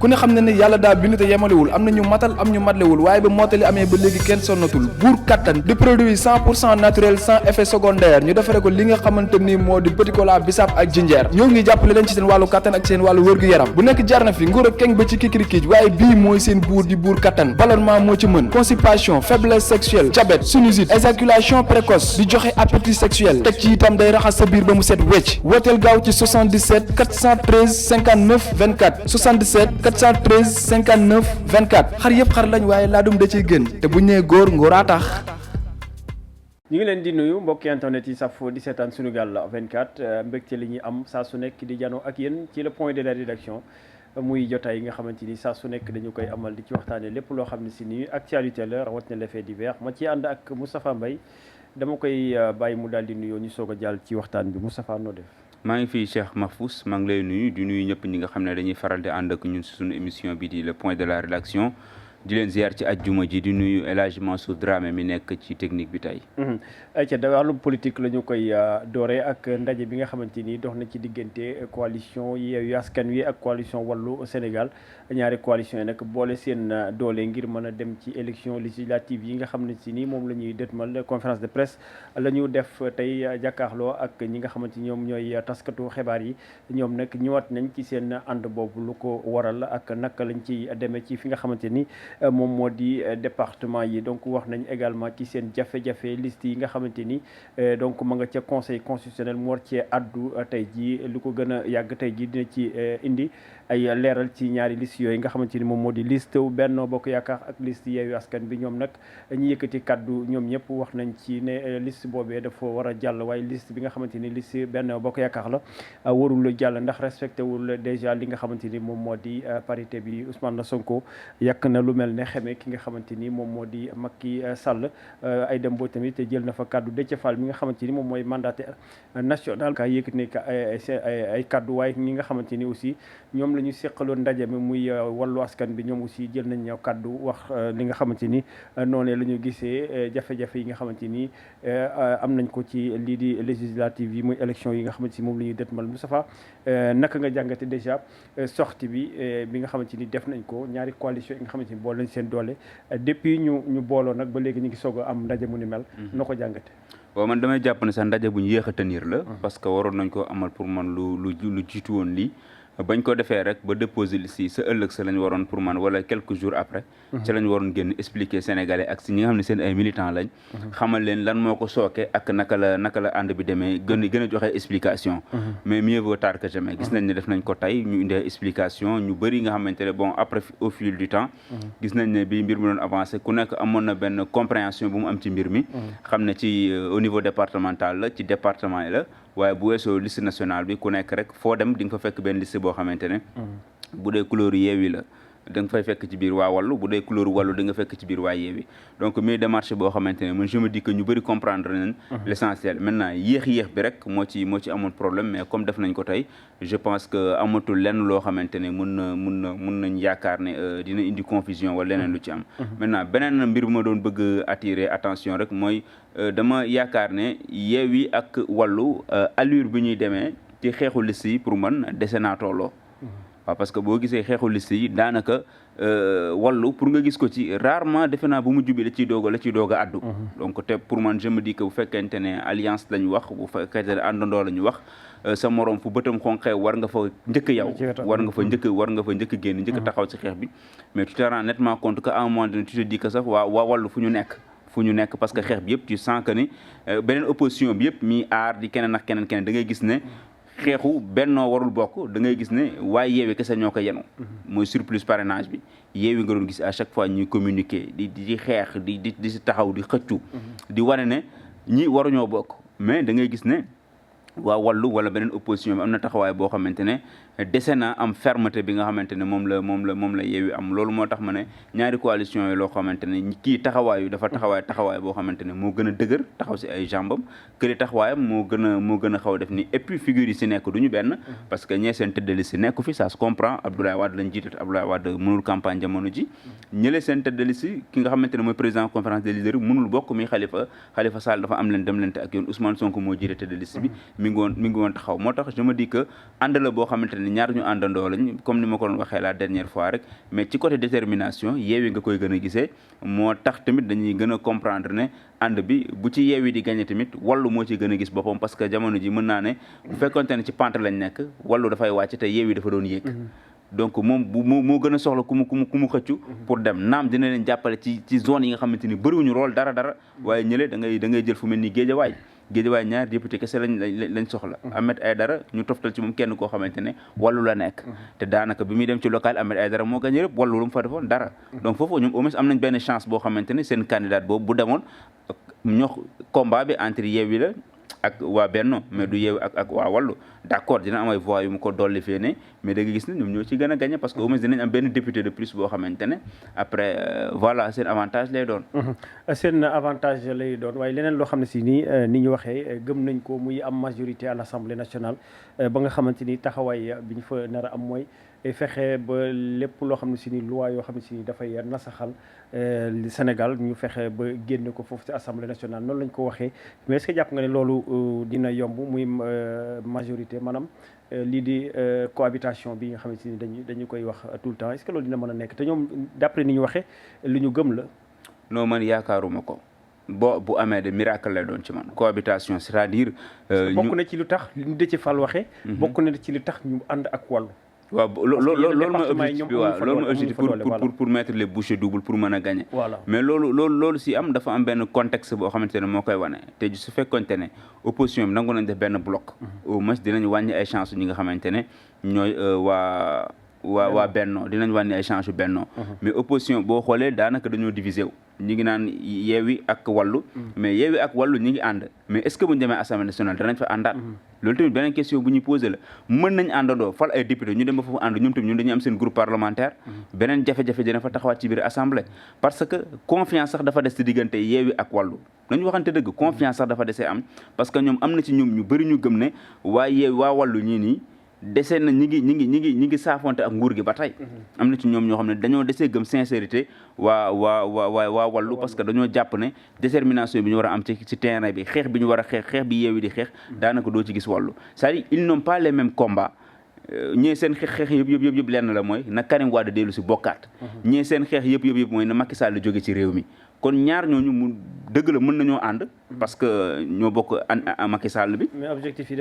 ku ne xam ne ne yàlla daa bind te yemalewul am na ñu matal am ñu matlewul waaye ba mottali amee ba léegi kenn sonnatul buur kattan di produit 100% naturel sans effet secondaire ñu defare ko li nga xamante ni moo di petit cola bisaab ak jinjeer ñoo ngi jàppale leen ci seen wàllu kattan ak seen wàllu wërgu-yaram bu nekk jarna fi nguur ak keng ba ci kikirikiij waaye bii mooy seen buur di buur kattan ballonnement moo ci mën constipation faiblesse sexuelle diabète sinusite éjaculation précoce di joxe appétit sexuel teg ci itam day raxas sa biir ba mu set wecc wooteel gaaw ci 77 413 59 24 77 413 59 24 xar yëpp xar lañ waaye laadum da ciy gën te bu ñu nee góor ngóoraa tax. ñu ngi leen di nuyu mbokki internet yi safo di seetaan Sunugal 24 mbégte li ñuy am saa su nekk di janoo ak yéen ci le point de la rédaction muy jotaay yi nga xamante ni saa su nekk dañu koy amal di ci waxtaanee lépp loo xam ne si nii actualité la rawatina les faits divers ma ci ànd ak Moustapha Mbaye dama koy bàyyi mu daal di nuyoo ñu soog a jàll ci waxtaan bi Moustapha noo def. maa ngi fii Cheikh Mahfous maa ngi lay nuyu di nuyu ñëpp ñi nga xam ne dañuy faral di ànd ak ñun si suñu émission bi di le point de la rédaction di leen ziar ci ajjuma ji di nuyu El Hadj Mansour Dramé mi nekk ci technique bi tey. ayca da wàllum politique la ñu koy dooree ak ndaje bi nga xamante ni dox na ci diggante coalition Yewwi Askan Wi ak coalition Wallu Sénégal ñaari coalition yi nag boole seen doole ngir mën a dem ci élection législative yi nga xam ne si ni moom la ñuy dëtmal conférence de presse la ñu def tey jàkkaarloo ak ñi nga xamante ni ñoom ñooy taskatu xibaar yi ñoom nag ñëwaat nañ ci seen ànd boobu lu ko waral ak naka lañ ci demee ci fi nga xamante ni moom moo di département yi donc wax nañ également ci seen jafe-jafe liste yi nga xamante ni donc ma nga ca conseil constitutionnel mu war cee addu tey jii lu ko gën a yàgg tey jii dina ci indi ay leeral ci ñaari liste yooyu nga xamante ni moom moo di liste Benno Bokk Yaakaar ak liste Yewwi Askan bi ñoom nag ñu yëkkati kaddu ñoom ñëpp wax nañ ci ne liste boobee dafa war a jàll waaye liste bi nga xamante ni liste Benno Bokk Yaakaar la warul jàll ndax respecté wul déjà li nga xamante ni moom moo di parité bi Ousmane Sonko yàq na lu mel ne xamee ki nga xamante ni moom moo di Macky Sall ay dem boo tamit jël na fa kaddu Déthié Fall mi nga xamante ni moom mooy mandataire national ka yëkkati ne ay kaddu waaye ñi nga xamante ni aussi ñoom la ñu seqaloon ndaje mi muy Wallu Askan bi ñoom aussi jël nañ ñëw kaddu wax li nga xamante ni noonee la ñu gisee jafe-jafe yi nga xamante ni am nañ ko ci lii di législative yi muy élection yi nga xamante ni moom la ñuy dëtmal Moustapha naka nga jàngate déjà sortie bi nga xamante ni def nañ ko ñaari coalition yi nga xamante ni boole nañ seen doole depuis ñu booloo nag ba léegi ñu ngi soog a am ndaje mu ni mel noo ko jàngate waaw man damay jàpp ne sax ndaje bu ñu yéex a tenir la parce que waroon nañ ko amal pour man lu jiitu woon lii bañ ko defee rek ba déposer liste yi sa ëllëg sa lañ waroon pour man wala quelques jours après ci lañ waroon génn expliquer Sénégalais ak si ñi nga xam ne seen ay militants lañ xamal leen lan moo ko sooke ak naka la ànd bi demee gën a joxe explication mais mieux vaut tard que jamais gis nañ ne def nañ ko tey ñu indi explication ñu bëri nga xamante ne bon après au fil du temps gis nañ ne bi mbir mi doon avancé ku nekk amoon na benn compréhension bu mu am ci mbir mi xam ne ci au niveau départemental la ci département yi la waaye bu weesoo liste nationale bi ku nekk rek foo dem di nga fa fekk benn liste boo xamante ne bu dee couleur Yewwi la da nga fay fekk ci biir waa Wallu bu dee couleur Wallu da nga fekk ci biir waa Yewwi donc muy démarche boo xamante ne man je me dis que ñu bëri comprendre nañ l'essentiel maintenant yéex bi rek moo ci amoon problème mais comme def nañ ko tey je pense que amatul lenn loo xamante ne mun nañ yaakaar ne dina indi confusion wala leneen lu ci am maintenant beneen mbir bu ma doon bëgg attirer attention rek mooy dama yaakaar ne Yewwi ak Wallu allure bi ñuy demee ci xeexu liste yi pour man dese naa tolloo waaw parce que boo gisee xeexu liste yi daanaka Wallu pour nga gis ko ci rarement defe naa bu mu jubi la ciy doog a addu donc te pour man je me dis que bu fekkente ne alliance lañu wax bu fekkente ne àndandoo la ñu wax sa morom fu bëtam xonqee war nga fa njëkk yow war nga fa njëkk génn njëkk taxaw ci xeex bi mais tu te rends nettement compte que à un moment donné tu te dis que sax waa Wallu fu ñu nekk parce que xeex bi yëpp tu sens que ni beneen opposition bi yëpp mi aar di keneen ak keneen da ngay gis ne xeexu Bennoo warul bokk da ngay gis ne waaye Yewwi kese ñoo ko yenu mooy surplus parrainage bi Yewwi nga doon gis à chaque fois ñuy communiquer di xeex di si taxaw di xëccu di wane ne ñi waruñoo bokk mais da ngay gis ne waa Wallu wala beneen opposition bi am na taxawaay boo xamante ne dese na am fermeté bi nga xamante ne moom la Yewwi am loolu moo tax ma ne ñaari coalition yi loo xamante ne kii taxawaayu dafa taxawaay boo xamante ne moo gën a dëgër taxaw si ay jambam këri taxawaayam moo gën a xaw a def ni et puis figure yi si nekk du ñu benn parce que ñee seen tête de liste nekku fi ça se comprend Abdoulaye Wade lañ jiitat Abdoulaye Wade mënul campagne jamono ji ñële seen tête de liste ki nga xamante ne mooy président conférence des leaders mënul bokk muy Khalifa Sall dafa am leen demlante ak yoon Ousmane Sonko moo jiite tête de liste bi mi ngi woon taxaw moo tax je me dis que ànd la boo xamante ne ñaar ñu àndandoo lañ comme ni ma ko doon waxee la dernière fois rek mais ci côté détermination Yewwi nga koy gën a gisee moo tax tamit dañuy gën a comprendre ne ànd bi bu ci Yewwi di gagné tamit Wallu moo ci gën a gis boppam parce que jamono ji mën naa ne bu fekkonte ne ci pente lañ nekk Wallu dafay wàcc te Yewwi dafa doon yéeg donc moom moo gën a soxla ku mu xëccu pour dem naam dina leen jàppale ci zone yi nga xamante ni bëriwuñu rôle dara waaye ñële da ngay jël fu mel ni Géejawaay ñaar député kese lañ soxla Ahmed Aïdara ñu toftal ci moom kenn koo xamante ne Wallu la nekk te daanaka bi muy dem ci local Ahmed Aïdara moo gagné lépp Wallu lu mu fa defoon dara donc foofu ñoom au moins am nañ benn chance boo xamante ne seen candidat boobu bu demoon ñox combat bi entre Yewwi la ak waa Benno mais du Yewwi ak waa Wallu d'accord dina am ay voix yu mu ko dolli fee ne mais da nga gis ne ñoom ñoo ci gën a gagné parce que au moins dinañ am benn député de plus boo xamante ne après voilà seen avantage lay doon waaye leneen loo xam ne si nii ni ñu waxee gëm nañ ko muy am majorité à l'Assemblée nationale ba nga xamante ni taxawaay bi ñu fa nar a am mooy fexe ba lépp loo xam ne si ni loi yoo xam ne si ni dafay nasaxal Sénégal ñu fexe ba génne ko foofu ci Assemblée nationale noonu lañ ko waxee mais est-ce que jàpp nga ne loolu dina yomb muy majorité maanaam lii di cohabitation bi nga xam ne si ni dañu koy wax tout le temps est-ce que loolu dina mën a nekk te ñoom d'après ni ñu waxee lu ñu gëm la non man yaakaaruma ko bu amee de miracle lay doon ci man cohabitation c'est-à-dire bokk na ci lu tax li ñu Déthié Fall waxee bokk na ci lu tax ñu ànd ak Wallu waaw loolu mooy objectif bi waaw loolu mooy objectif pour mettre les bouchées doubles pour mën a gagner mais loolu si am dafa am benn contexte boo xamante ne moo koy wane te su fekkonte ne opposition bi nangu nañ def benn bloc au moins dinañ wàññi ay chance ñi nga xamante ne ñooy waa Benno dinañ wàññi ay chance yu Benno mais opposition boo xoolee daanaka dañoo divisé wu ñi ngi naan Yewwi ak Wallu mais Yewwi ak Wallu ñi ngi ànd mais est-ce que bu ñu demee Assemblée nationale danañ fa àndaat loolu tamit beneen question bu ñuy posé la mën nañ àndandoo fal ay député ñu dem ba foofu ànd ñoom tamit ñun dañuy am seen groupe parlementaire beneen jafe-jafe dina fa taxawaat ci biir assemblée parce que confiance sax dafa des ci diggante Yewwi ak Wallu nañu waxante dëgg confiance sax dafa desee am parce que ñoom am na ci ñoom ñu bëri ñu gëm ne waa Yewwi waa Wallu ñii nii desee na ñi ngi saafonte ak nguur gi ba tey am na ci ñoom ñoo xam ne dañoo desee gëm sincérité waa Wallu parce que dañoo jàpp ne détermination bi ñu war a am ci terrain bi xeex bi ñu war a xeex bi Yewwi di xeex daanaka doo ci gis Wallu c'est-à-dire ils n'ont pas les mêmes combats ñee seen xeex yëpp lenn la mooy na Karim Wade dellu si bokkaat ñee seen xeex yëpp mooy na Macky Sall jóge ci réew mi kon ñaar ñooñu mu dëgg la mën nañoo ànd parce que ñoo bokk Macky Sall bi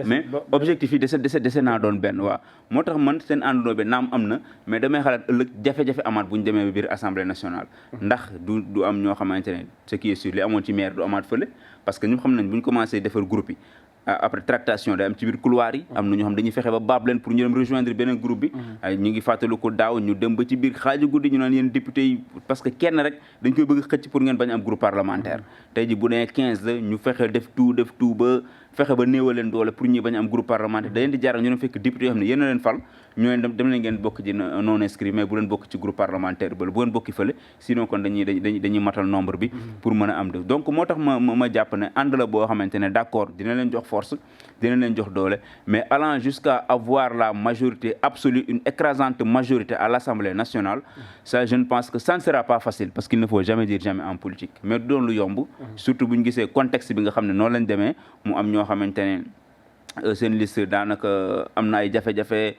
mais objectif yi dese naa doon benn waaw moo tax man seen àndandoo bi naam am na mais damay xalaat ëllëg jafe-jafe amaat bu ñu demee biir Assemblée nationale ndax du am ñoo xamante ne ce qui est sûr li amoon ci maire du amaat fële parce que ñu xam nañ bu ñu commencé defar groupe yi après tractation day am ci biir couloir yi am na ñoo xam dañuy fexe ba baab leen pour ñu dem rejoindre beneen groupe bi ay ñu ngi fàttalu ko daaw ñu dem ba ci biir xaaju guddi ñu naan yéen député yi parce que kenn rek dañ koy bëgg xëcc pour ngeen bañ am groupe parlementaire tey ji bu nee 15 la ñu fexe def tout ba fexe ba néewal leen doole pour ñi bañ am groupe parlementaire da leen di jaral ñu dem fekk député yoo xam ne yéen a leen fal ñoo leen dem leen ngeen bokk ci non inscrit mais bu leen bokk ci groupe parlementaire ba bu leen bokki fële sinon kon dañuy matal nombre bi pour mën a am def donc moo tax ma jàpp ne ànd la boo xamante ne d'accord dina leen jox force dina leen jox doole mais allant jusqu'à avoir la majorité absolue une écrasante majorité à l'Assemblée nationale ça je ne pense que ça ne sera pas facile parce qu'il ne faut jamais dire jamais en politique mais du doon lu yomb surtout bu ñu gisee contexte bi nga xam ne noonu lañ demee mu am ñoo xamante ne seen liste daanaka am na ay jafe-jafe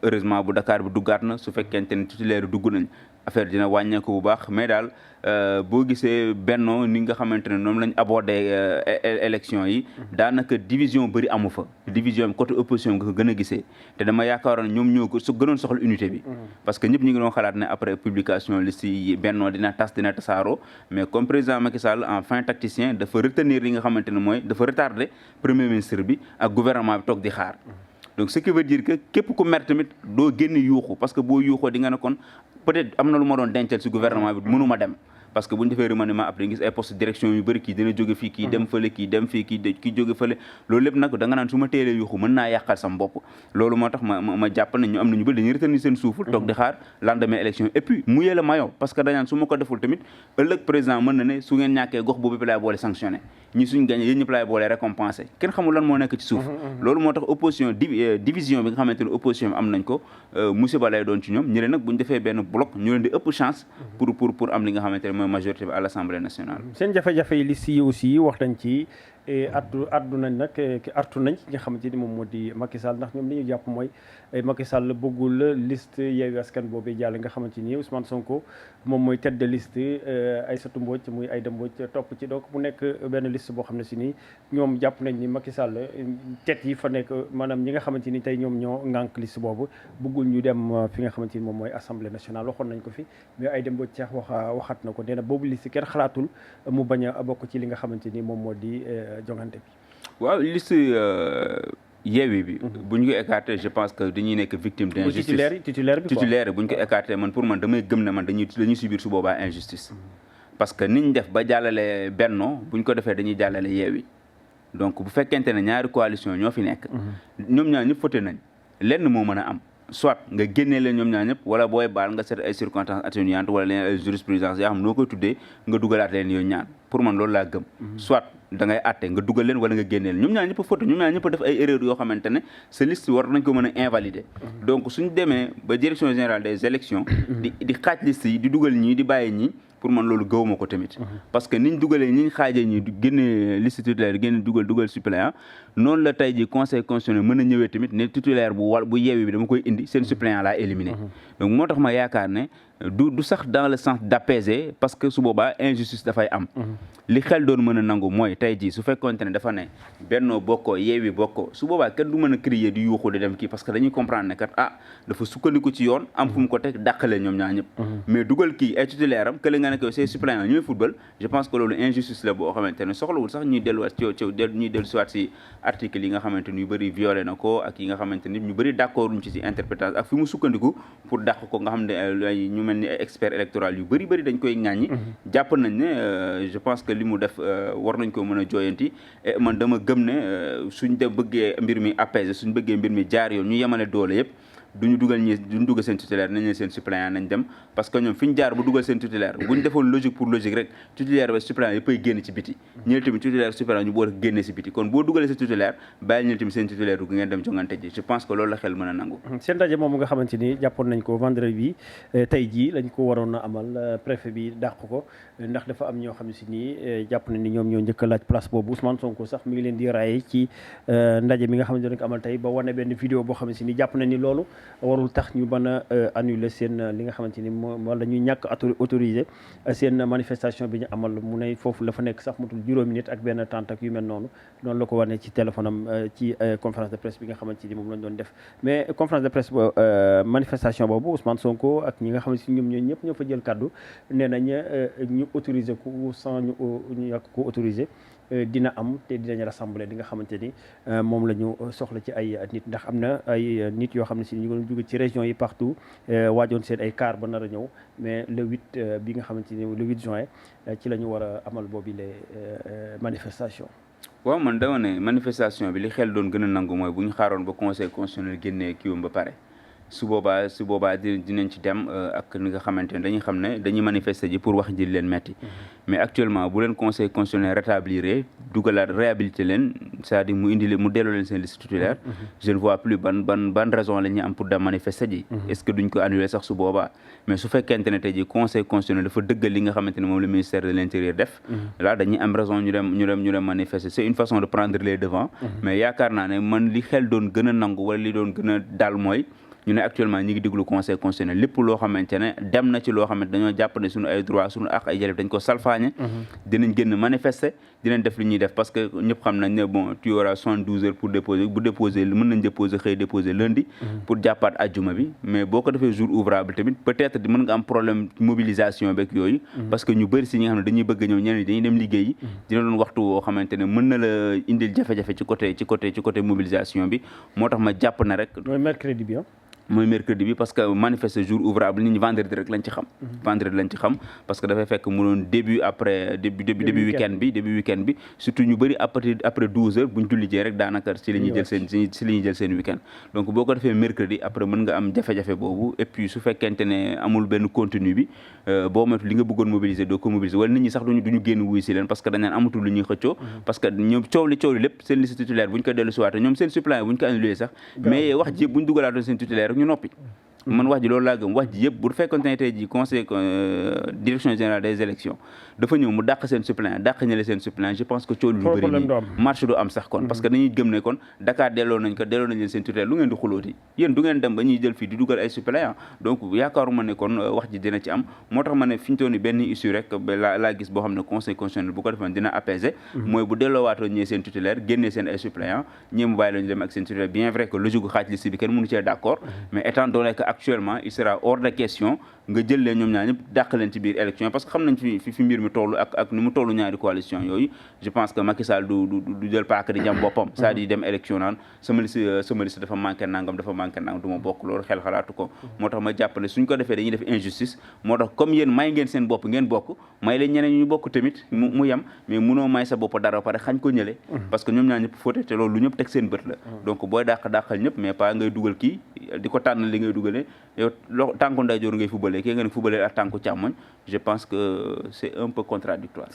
heureusement bu Dakar bi duggaat na su fekkente ne titulaire dugg nañ affaire dina wàññeeku bu baax mais daal boo gisee Benno ni nga xamante ne noonu lañ abordé élection yi daanaka division bëri amu fa division bi côté opposition nga ko gën a gisee te dama yaakaaroon ñoom ñoo ko su gënoon soxla unité bi parce que ñëpp ñu ngi doon xalaat ne après publication liste yi Benno dina tasaaroo mais comme président Macky Sall en fin tacticien dafa retenir li nga xamante ne mooy dafa retardé premier ministre bi ak gouvernement bi toog di xaar donc ce qui veut dire que képp ku mer tamit doo génn yuuxu parce que boo yuuxoo di nga ne kon peut-être am na lu ma doon dencal ci gouvernement bi mënuma dem parce que bu ñu defee remaniement après gis ay poste direction yu bëri kii dina jóge fii kii dem fële kii dem fii kii jóge fële loolu lépp nag da nga naan su ma teelee yuuxu mën naa yàqal sam bopp loolu moo tax ma jàpp ne ñu am na ñu bëri dañuy retenir seen suuful toog di xaar lendemain élection et puis mouiller le maillot parce que dañaan su ma ko deful tamit ëllëg président mën na ne su ngeen ñàkkee gox boobu laay boole sanctionné ñi suñ gagné yéen ñëpp laay boole récompensé kenn xamul lan moo nekk ci suuf loolu moo tax opposition division bi nga xamante ne opposition bi am nañ ko musiba lay doon ci ñoom ñi nag bu ñu defee benn bloc ñu leen di ëpp chance pour am li nga xamante ne mooy majorité bi à l'Assemblée nationale. seen jafe-jafe yi liste yi aussi wax nañ ci addu nañ nag artu nañ ki nga xamante ni moom moo di Macky Sall ndax ñoom li ñu jàpp mooy Macky Sall bëggul liste Yewwi Askan boobu jàll nga xamante ni Ousmane Sonko moom mooy tête de liste Aïssatou Mbodj muy Aïda Mbodj topp ci donc mu nekk benn liste boo xam ne si nii ñoom jàpp nañ ni Macky Sall tête yi fa nekk maanaam ñi nga xamante ni tey ñoom ñoo ŋànk liste boobu bëggul ñu dem fi nga xamante ni moom mooy assemblée nationale waxoon nañ ko fi mais Aïda Mbodj sax waxaat na ko nee na boobu liste kenn xalaatul mu bañ a bokk ci li nga xamante ni moom moo di jongante bi. waaw liste Yewwi bi bu ñu ko écarté je pense que dañuy nekk victime d'injustice titulaire bu ñu ko écarté man pour man damay gëm ne man dañuy subir su boobaa injustice parce que niñ def ba jàllale Benno bu ñu ko defee dañuy jàllale Yewwi donc bu fekkente ne ñaari coalition ñoo fi nekk ñoom ñaar ñëpp voté nañ lenn moo mën a am soit nga génnee leen ñoom ñaar ñëpp wala booy baal nga seet ay circonstances atténuantes wala leen ay jurisprudence yaa xam noo koy tuddee nga dugalaat leen yooyu ñaar pour man loolu laa gëm soit da ngay àtte nga dugal leen wala nga génneel ñoom ñaar ñëpp a faute ñoom ñaar ñëpp a def ay erreurs yoo xamante ne sa liste war nañ ko mën a invalider donc suñu demee ba direction générale des élections di xaaj liste yi di dugal ñii di bàyyi ñii pour man loolu gëwuma ko tamit parce que niñ dugalee ñiñ xaajee ñi génne liste titulaire génne dugal suppléant noonu la tey ji conseil constitutionnel mën a ñëwee tamit ne titulaire bu Yewwi bi dama koy indi seen suppléant laa éliminé donc moo tax ma yaakaar ne du sax dans le sens d'apaiser parce que su boobaa injustice dafay am li xel doon mën a nangu mooy tey jii su fekkoonte ne dafa ne Benno bokkoo Yewwi bokkoo su boobaa kenn du mën a crier di yuuxu di dem kii parce que dañuy comprendre ne kat dafa sukkandiku ci yoon am fu mu ko teg dàqale ñoom ñaar ñëpp mais dugal kii ay titulaire am kële nga ne ko c'est suppléant ñooy football je pense que loolu injustice la boo xamante ne soxlawul sax ñuy delluwaat ñuy dellusiwaat si article yi nga xamante ni yu bëri violé na ko ak yi nga xamante ni ñu bëri d'accord uñ ci interprétation ak fi mu sukkandiku pour dàq ko nga xam ne ñu mel ni ay expert électoral yu bëri dañ koy ŋàññi jàpp nañ ne je pense que li mu def war nañ ko mën a jooyanti et man dama gëm ne suñ de bëggee mbir mi apaiser suñ bëggee mbir mi jaar yoon ñu yemale doole yëpp duñu dugal seen titulaire nañ leen seen suppléant nañ dem parce que ñoom fi ñu jaar bu dugal seen titulaire bu ñu defoon logique pour logique rek titulaire ba suppléant yëpp ay génn ci biti ñële tamit titulaire suppléant ñu boole génne ci biti kon boo dugalee seen titulaire bàyyi ñële tamit seen titulaire du ngeen dem jongante ji je pense que loolu la xel mën a nangu seen ndaje moom nga xamante ni jàppoon nañ ko vendredi bi tey jii lañ ko waroon a amal préfet bi dàq ko ndax dafa am ñoo xam ne si nii jàpp nañ ni ñoom ñoo njëkk a laaj place boobu Ousmane Sonko sax mi ngi leen di raye ci ndaje mi nga xamante ne ko amal tey ba wane benn vidéo boo xam ne si ni jàpp nañ ni loolu warul tax ñu mën a annuler seen li nga xamante ni moom wala ñuy ñàkk autorisé seen manifestation bi ñu amal mu ne foofu la fa nekk sax matul juróomi nit ak benn tente ak yu mel noonu la ko wane ci téléphone am ci conférence de presse bi nga xamante ni moom lañ doon def mais conférence de presse manifestation boobu Ousmane Sonko ak ñi nga xamante ni ñoom ñëpp ñoo fa jël kaddu nee nañ ñu autorisé ko sans ñu yàq ko autorisé dina am te dinañ rassembler li nga xamante ni moom la ñu soxla ci ay nit ndax am na ay nit yoo xam ne si ñu ngi jóge ci région yi partout waajoon seen ay car ba nar a ñëw mais le 8 bi nga xamante ni le 8 juin ci la ñu war a amal boobu les manifestations. waaw man dama ne manifestation bi li xel doon gën a nangu mooy bu ñu xaaroon ba conseil constitutionnel génnee kiiwam ba pare su boobaa dinañ ci dem ak ni nga xamante ne dañuy xam ne dañuy manifester ji pour wax ji leen metti mais actuellement bu leen conseil constitutionnel rétablir dugalaat réhabiliter leen c'est-à-dire mu delloo leen seen liste titulaire je ne vois plus ban raison la ñuy am pour dem manifester ji est-ce que duñ ko annuler sax su boobaa mais su fekkente ne tey ji conseil constitutionnel dafa dëggal li nga xamante ne moom le ministère de l'intérieur def là dañuy am raison ñu dem manifester c'est une façon de prendre les devants mais yaakaar naa ne man li xel doon gën a nangu wala li doon gën a dal mooy ñu ne actuellement ñi ngi déglu conseil constitutionnel lépp loo xamante ne dem na ci loo xamante dañoo jàpp ne suñu ay droit suñu ak ay jëlef dañ ko salfaañe dinañ génn manifester dinañ def li ñuy def parce que ñëpp xam nañ ne bon tu auras 72 heures pour déposer bu déposer mën nañ déposer lundi pour jàppaat ajjuma bi mais boo ko defee jour ouvrable tamit peut-être mën nga am problème mobilisation beeg yooyu parce que ñu bëri si ñi nga xam ne dañuy bëgg ñëw ñeneen dañuy dem liggéeyi dina doon waxtu woo xamante ne mën na la indil jafe-jafe ci côté mobilisation bi moo tax ma jàpp na rek mooy mercredi bi parce que manifester jour ouvrable nit ñi vendredi rek lañ ci xam parce que dafay fekk mu doon début week-end bi surtout ñu bëri après 12 heures buñ julli jee rek daanaka ci li ñuy jël seen week-end donc boo ko defee mercredi après mën nga am jafe-jafe boobu et puis su fekkente ne amul benn contenu bi boo moytu li nga bëggoon mobiliser doo ko mobiliser wala nit ñi sax duñu génn wuy si leen parce que dañ naan amatul lu ñuy xëccoo parce que ñoom coow li lépp seen liste titulaire buñ ko dellu si waate ñoom seen suppléant buñ ko annulé sax mais wax ji buñ dugalaatoon seen titulaire ñu noppi man wax ji loolu laa gëm wax ji yëpp bu fekkoon ne tey ji conseil direction générale des élections dafa ñëw mu dàq seen suppléant dàq ñële seen suppléant je pense que coow lu bëri nii marche du am sax kon parce que dañuy gëm ne kon Dakar delloo nañ leen seen tutelle lu ngeen di xulooti yéen du ngeen dem ba ñuy jël fii di dugal ay suppléant donc yaakaaruma ne kon wax ji dina ci am moo tax ma ne fi ñu toll nii benn issue rek laa gis boo xam ne conseil constitutionnel bu ko defoon dina apaiser mooy bu delloowaatoo ñee seen tutélaire génnee seen ay suppléant ñee mu bàyyi la ñu dem ak seen tutélaire bien vrai que logique gu xaaj liste bi kenn mënu cee d'accord mais étant donné que actuellement il sera hors de question nga jël leen ñoom ñaar ñëpp dàq leen ci biir élection parce que xam nañ fi mbir mi toll ak ni mu toll ñaari coalition yooyu je pense que Macky Sall du jël paaka di jam boppam c'est-à-dire dem élection naan sama liste dafa manqué nangam du ma bokk loolu xel xalaatu ko moo tax ma jàpp ne suñ ko defee dañuy def injustice moo tax comme yéen may ngeen seen bopp ngeen bokk may leen ñeneen ñu bokk tamit mu yem mais munoo may sa bopp dara pare xañ ko ñële parce que ñoom ñaar ñëpp fóote te loolu lu ñëpp teg seen bët la donc booy dàqal ñëpp mais pas ngay dugal kii di ko tànn li ngay dugalee yow tànku ndeyjoor ngay fubalee kii nga ne fubalee ak tànku càmmoñ je pense que c'est un peu contradictoire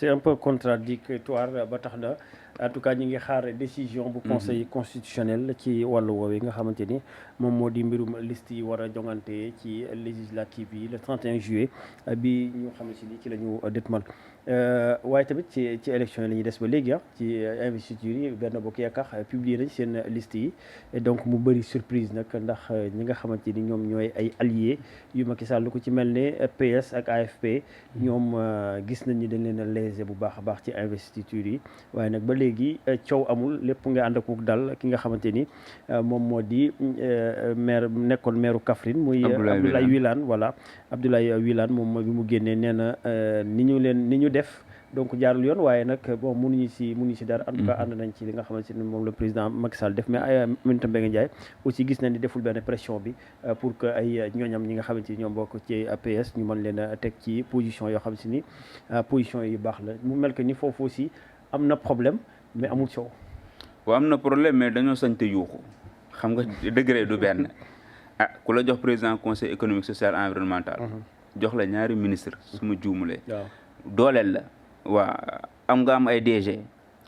ba tax na en tout cas ñi ngi xaar décision bu conseil constitutionnel ci wàllu woowee nga xamante ni moom moo di mbirum liste yi war a jongante ci législative yi le 31 juillet bi ñu xam ne si ni ci la ñu dëtmal waaye tamit ci élection yi la ñuy des ba léegi ci investiture yi Benno Bokk Yaakaar publier nañ seen liste yi et donc mu bëri surprise nag ndax ñi nga xamante ni ñoom ñooy ay alliés yu Macky Sall ku ci mel ne PS ak AFP ñoom gis nañ ni dañ leen a lésé bu baax a baax ci investiture yi waaye nag ba léegi coow amul lépp nga ànd ak dal ki nga xamante ni moom moo di maire nekkoon maire Kaffrine muy Abdoulaye Wilane voilà Abdoulaye Wilane moom bi mu génnee nee na ni ñu def donc jaarul yoon waaye nag bon mënuñu si dara en tout cas ànd nañ ci li nga xamante ni moom le président Macky Sall def mais Aminata Mbengue Ndiaye aussi gis nañ ni deful benn pression bi pour que ay ñooñam ñi nga xamante ni ñoom bokk ci APS ñu mën leen a teg ci position yoo xam si ni position yu baax la mu mel que ni foofu aussi am na problème mais amul coow. waaw am na problème mais dañoo sañ te yuuxu xam nga degré du benn ku la jox président conseil économique social environnemental jox la ñaari ministre su ma juumulee dooleel la waa am nga am ay DG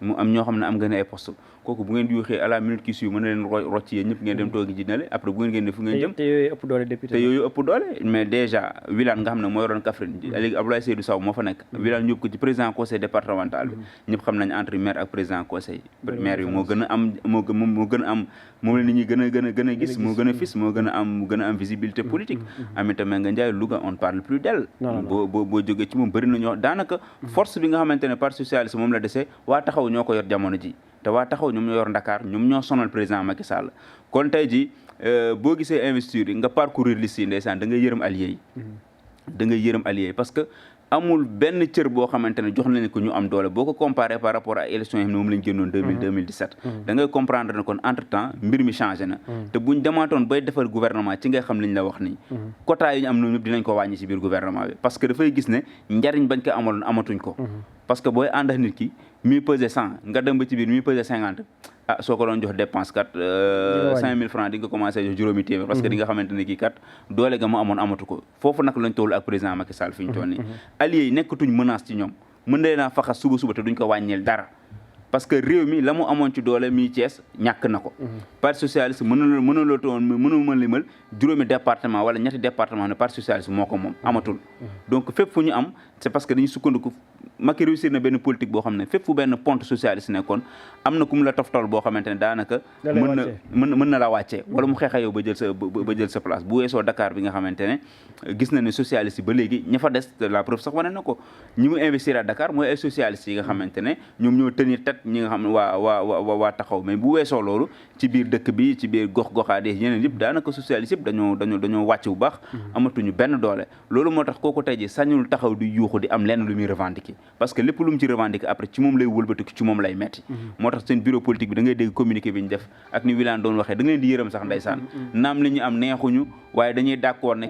mu am ñoo xam ne am nga ne ay poste kooku bu ngeen di yuuxee à la minute qui suit mën na leen rocc yéen ñëpp ngeen dem toogi ji nale après bu ngeen génne fu ngeen jëm te yooyu ëpp doole député te yooyu ëpp doole mais déjà Wilane nga xam ne moo yoroon Kaffrine léegi Abdoulaye Seydou Sow moo fa nekk Wilane ñëpp ko ci président conseil départemental bi ñëpp xam nañ entre maire ak président conseil maire bi moo gën a am moom la nit ñi gën a gis moo gën a fis moo gën a am visibilité politique Aminata Mbengue Ndiaye Louga on parle plus d'elle boo jógee ci moom bëri na ñoo daanaka force bi nga xamante ne parti socialiste moom la desee waa taxaw ñoo ko yor jamono ji te waa taxaw ñoom ñoo yor Dakar ñoom ñoo sonal président Macky Sall kon tey ji boo gisee investiture yi nga parcourir liste yi ndeysaan da ngay yërëm alliés yi parce que amul benn cër boo xamante ne jox nañu ko ñu am doole boo ko comparé par rapport à élection yi xam ne moom lañ génnoon 2017 da ngay comprendre ne kon entre temps mbir mi changé na te buñ demaatoon bay defar gouvernement ci ngay xam liñ la wax nii quota yi ñu am noonu ñëpp dinañ ko wàññi ci biir gouvernement bi parce que dafay gis ne njariñ bañ ko amaloon amatuñ ko parce que booy ànd ak nit ki mi pesé 100 nga dem ba ci biir mi pesé 50 soo ko doon jox dépense kat 5000 francs di nga commencé jox juróomi téeméer parce que di nga xamante ne kii kat doole ga mu amoon amatu ko foofu nag lañ toll ak président Macky Sall fi ñu toll nii alliés yi nekkatuñ menace ci ñoom mën na leen a faxas suba te duñ ko wàññeel dara parce que réew mi la mu amoon ci doole mi Thiès ñàkk na ko parti socialiste mënuma limal juróomi département wala ñetti département ne parti socialiste moo ko moom amatul donc fépp fu ñu am c'est parce que dañuy sukkandiku Macky réussir na benn politique boo xam ne fépp fu benn ponte socialiste nekkoon am na ku mu la toftal boo xamante ne daanaka mën na la wàccee wala mu xeexa yow ba jël sa place bu weesoo Dakar bi nga xamante ne gis na ne socialiste yi ba léegi ña fa des la preuve sax wane na ko ñi mu investir à Dakar mooy ay socialistes yi nga xamante ne ñoom ñoo tenir tête ñi nga xam ne waa taxaw mais bu weesoo loolu ci biir dëkk bi ci biir gox-goxaade yeneen yëpp daanaka socialiste yëpp dañoo wàcc bu baax amatuñu benn doole loolu moo tax kooku tey ji sañul taxaw di yuuxu di am lenn lu muy revendiquer parce que lépp lu mu ci revendiquer après ci moom lay wëlbatiku ci moom lay metti moo tax seen bureau politique bi da ngay dégg communiqué bi ñu def ak ni Wilane doon waxee da nga leen di yërëm sax ndeysaan naam li ñu am neexuñu waaye dañuy d'accord ne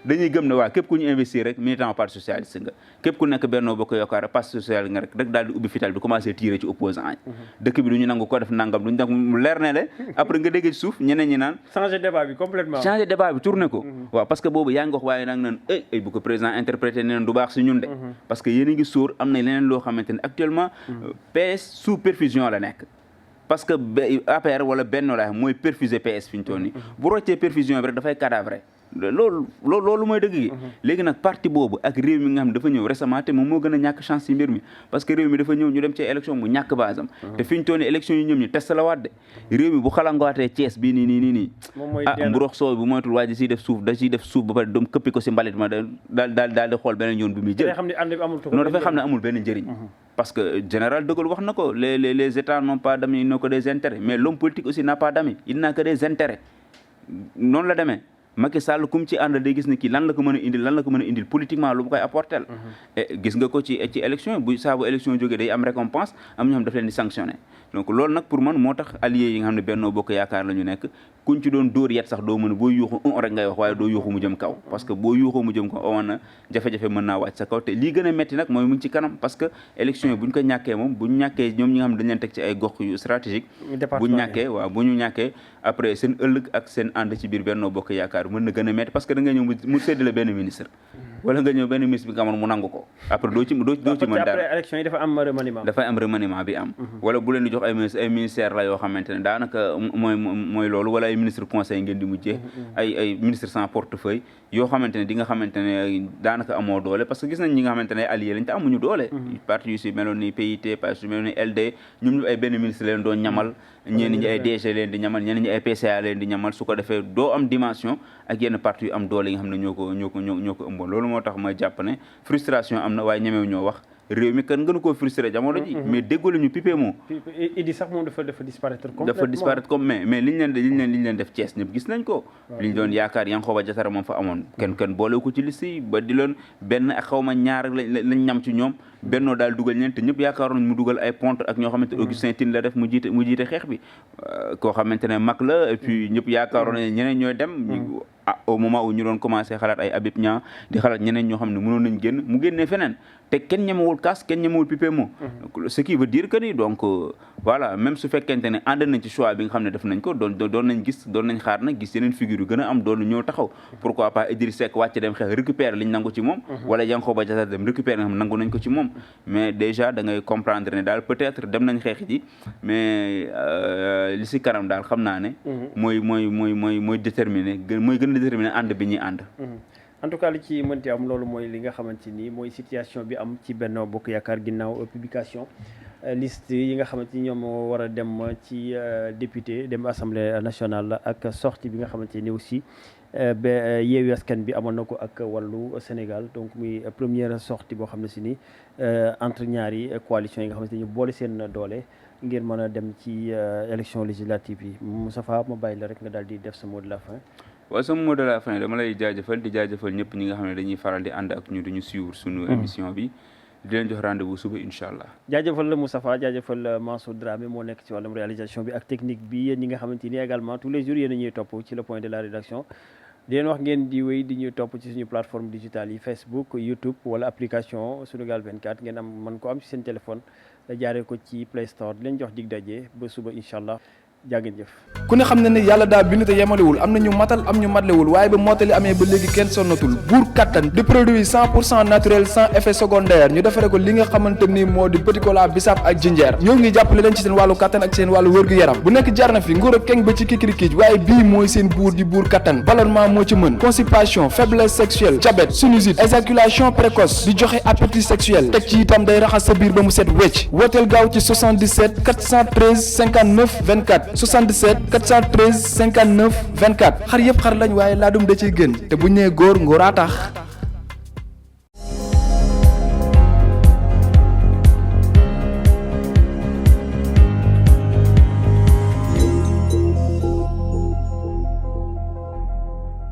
dañuy gëm ne waa képp ku ñu investir rek militant parti socialiste nga képp ku nekk Benno Bokk Yaakaar parti socialiste nga rek daal di ubbi fital bi commencé tirer ci opposant yi dëkk bi du ñu nangu ko def nangam duñu nangu mu leer ne le après nga dégg ci suuf ñeneen ñi naan changer débat bi complètement changer débat bi tourné ko waaw parce que boobu yaa ngi wax waaye nag naan ay bu ko président interprété neen du baax si ñun de parce que yéen a ngi sóor am na leneen loo xamante ne actuellement PS sous perfusion la nekk parce que APR wala Benno la mooy perfuser PS fi ñu toll nii bu roccee perfusion bi rek dafay cadavre loolu mooy dëgg gi. léegi nag parti boobu ak réew mi nga xam dafa ñëw récemment te moom moo gën a ñàkk chance ci mbir mi parce que réew mi dafa ñëw ñu dem ci élection mu ñàkk base am te fi ñu toll nii élection yi ñoom ñu test la waat de réew mi bu xalangawaatee Thiès bii nii mburox soow bu moytul waa ji siy def suuf ba pare doom këppi ko si mbalit ma daal di xool beneen yoon bi muy jël non dafay xam ne amul benn njëriñ parce que général de Gaulle wax na ko les états n'ont pas d'amis ils n'ont que des intérêts mais l'homme politique aussi n'a pas d'amis il n'a que des intérêts noonu la demee Macky Sall kum ci ànd day gis ne kii lan la ko mën a indil politiquement lu mu koy apporter gis nga ko ci élection bu élection jógee day am récompense am ñoo xam daf leen di sanctionner donc loolu nag pour man moo tax alliés yi nga xam ne Benno Bokk Yaakaar la ñu nekk kuñ ci doon dóor yet sax doo mën a boo yuuxu rek ngay wax waaye doo yuuxu mu jëm kaw parce que boo yuuxoo mu jëm kaw awoon na jafe-jafe mën naa wàcc sa kaw te lii gën a metti nag mooy mu ngi ci kanam parce que élection yi bu ñu ko ñàkkee moom bu ñu ñàkkee ñoom ñi nga xam ne dañ leen teg ci ay gox yu stratégique bu ñu ñàkkee après seen ëllëg ak seen ànd ci biir Benno Bokk Yaakaar mën na gën a metti parce que da nga ñëw mu séddale benn ministre wala nga ñëw benn ministre bi nga xamoon mu nangu ko après doo ci mën dara élection yi dafay am remaniement bi am wala bu leen di jox ay ministère la yoo xamante ne daanaka mooy loolu wala ay ministre conseil ngeen di mujjee ay ministre sans portefeuille yoo xamante ne di nga xamante ne daanaka amoo doole parce que gis nañ ñi nga xamante ne allié lañ te amuñu doole parti yu si meloon ni PIT parti yu meloon ni LD ñoom ñu ay benn ministre leen doon ñamal ñenn ñi ay DG leen di ñamal ñenn ñi ay PCA leen di ñamal su ko defee doo am dimension ak yenn parti yu am doole yi nga xam ne ñoo ko ëmboon loolu moo tax ma jàpp ne frustration am na waaye ñemew ñoo wax réew mi kan ngeen koo frustré jamono ji mais déggoo la ñu pipé moo Idi sax moom dafa disparaître comme mais liñ leen def Thiès ñëpp gis nañ ko liñ doon yaakaar Yankhoba Diattara moom fa amoon kenn boole ko ci liste yi ba di loon benn ak xaw ma ñaar lañ ñam ci ñoom bennoo daal dugal ñeen te ñëpp yaakaaroon mu dugal ay pont ak ñoo xamante Augustin Tine la def mu jiite xeex bi koo xamante ne mag la et puis ñëpp yaakaaroon ne ñeneen ñooy dem au moment où ñu doon commencé xalaat ay Habib Niang di xalaat ñeneen ñoo xam ne mënoon nañ génn mu génnee feneen te kenn ñemewul kaas kenn ñemewul pipé moo ce qui veut dire que ni donc voilà même su fekkente ne ànd nañ ci choix bi nga xam ne def nañ ko doon nañ xaar nag gis yeneen figure yu gën a am doon ñëw taxaw pourquoi pas Idriss Seck wàcc dem xeex récupérer liñ nangu ci moom wala Yankhoba Diattara dem récupérer nga xam nangu nañ ko ci moom mais déjà da ngay comprendre ne daal peut-être dem nañ xeex ji mais li si kanam daal xam naa ne mooy déterminer mooy gën a déterminer ànd bi ñuy ànd en tout cas li ci mënti am loolu mooy li nga xamante ni mooy situation bi am ci Benno Bokk Yaakaar ginnaaw publication liste yi nga xamante ni ñoom war a dem ci député dem assemblée nationale ak sortie bi nga xamante ni aussi ba Yewwi Askan bi amoon na ko ak Wallu Sénégal donc muy première sortie boo xam ne si ni entre ñaari coalition yi nga xamante ni ñu boole seen doole ngir mën a dem ci élection législative yi Moustapha ma bàyyi la rek nga daal di def sa mot de la fin. waaw sama mot de la fin dama lay jaajëfal ñëpp ñi nga xam ne dañuy faral di ànd ak ñu duñu suivre suñu émission bi di leen jox rendez-vous suba incha allah. jaajëfal la Moustapha jaajëfal Mansour Dramé moo nekk ci wàllum réalisation bi ak technique bi yéen ñi nga xamante ni également tous les jours yéen a ñuy topp ci le point de la rédaction di leen wax ngeen di wéy di ñuy topp ci suñu plateforme digitale yi Facebook YouTube wala application Sunugal 24 ngeen mën ko am ci seen téléphone jaaree ko ci Play Store di leen jox dig daje ba suba incha allah. jàngeen jëf ku ne xam ne ne yàlla daa bind te yemalewul am na ñu matal am ñu matlewul waaye ba mottali amee ba léegi kenn sonnatul buur kattan di produit 100% naturel sans effet secondaire ñu defare ko li nga xamante ni moo di petit cola bisaab ak jinjeer ñoo ngi jàppale leen ci seen wàllu kattan ak seen wàllu wërgu-yaram bu nekk jarna fi nguur ak keng ba ci kikirikiij waaye bii mooy seen buur di buur kattan ballonnement moo ci mën constipation faiblesse sexuelle diabète sinusite éjaculation précoce di joxe appétit sexuel teg ci itam day raxas sa biir ba mu set wecc wooteel gaaw ci 77 413 59 24 77 413 59 24 xar yëpp xar lañ waaye laadum da ciy gën te bu ñu nee góor ngóoraa tax